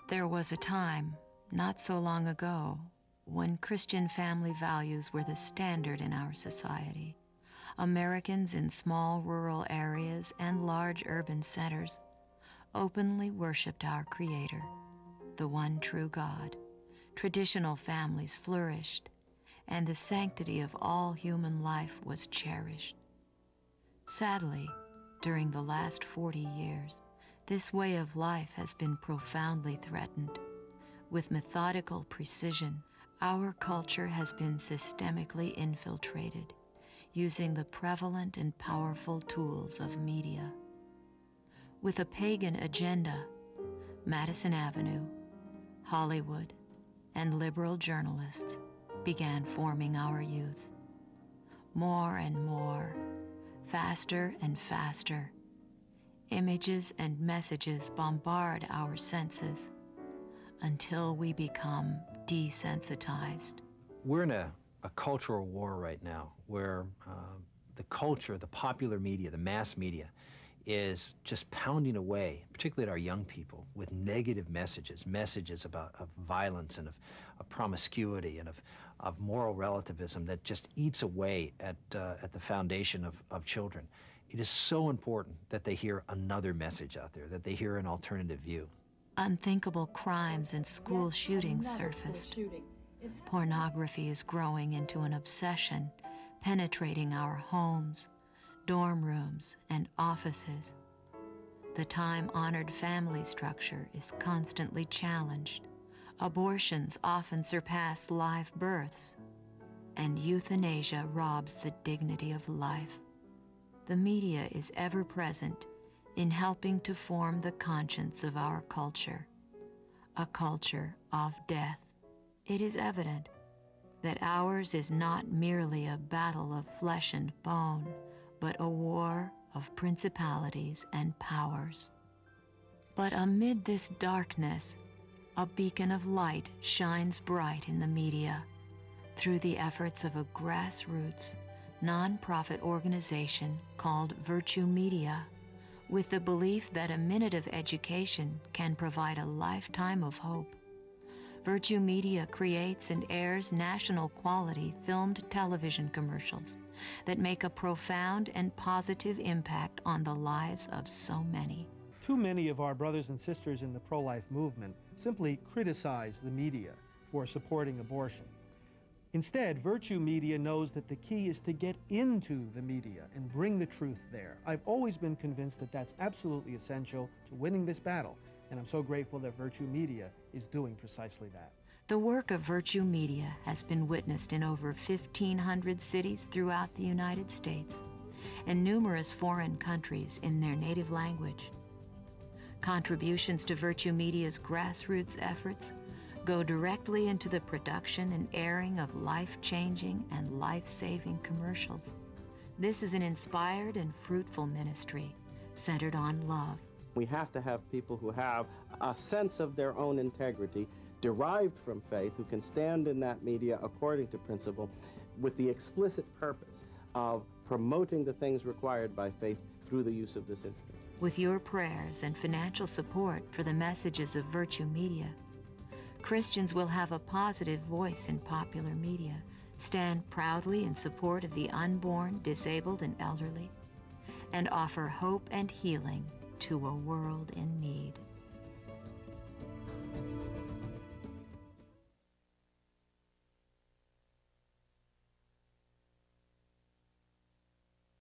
There was a time, not so long ago, when Christian family values were the standard in our society. Americans in small rural areas and large urban centers openly worshiped our Creator, the one true God. Traditional families flourished, and the sanctity of all human life was cherished. Sadly, during the last 40 years, this way of life has been profoundly threatened. With methodical precision, our culture has been systemically infiltrated, using the prevalent and powerful tools of media. With a pagan agenda, Madison Avenue, Hollywood, and liberal journalists began forming our youth. More and more, faster and faster, images and messages bombard our senses until we become desensitized. We're in a cultural war right now where the culture, the popular media, the mass media is just pounding away, particularly at our young people, with negative messages of violence and of promiscuity and of moral relativism that just eats away at the foundation of children. It is so important that they hear another message out there, that they hear an alternative view. Unthinkable crimes and school shootings surfaced. Pornography is growing into an obsession, penetrating our homes, dorm rooms, and offices. The time-honored family structure is constantly challenged. Abortions often surpass live births, and euthanasia robs the dignity of life. The media is ever present in helping to form the conscience of our culture, a culture of death. It is evident that ours is not merely a battle of flesh and bone, but a war of principalities and powers. But amid this darkness, a beacon of light shines bright in the media through the efforts of a grassroots, non-profit organization called Virtue Media, with the belief that a minute of education can provide a lifetime of hope. Virtue Media creates and airs national quality filmed television commercials that make a profound and positive impact on the lives of so many. Too many of our brothers and sisters in the pro-life movement simply criticize the media for supporting abortion. Instead, Virtue Media knows that the key is to get into the media and bring the truth there. I've always been convinced that that's absolutely essential to winning this battle, and I'm so grateful that Virtue Media is doing precisely that. The work of Virtue Media has been witnessed in over 1,500 cities throughout the United States and numerous foreign countries in their native language. Contributions to Virtue Media's grassroots efforts go directly into the production and airing of life-changing and life-saving commercials. This is an inspired and fruitful ministry centered on love. We have to have people who have a sense of their own integrity derived from faith, who can stand in that media according to principle with the explicit purpose of promoting the things required by faith through the use of this instrument. With your prayers and financial support for the messages of Virtue Media, Christians will have a positive voice in popular media, stand proudly in support of the unborn, disabled, and elderly, and offer hope and healing to a world in need.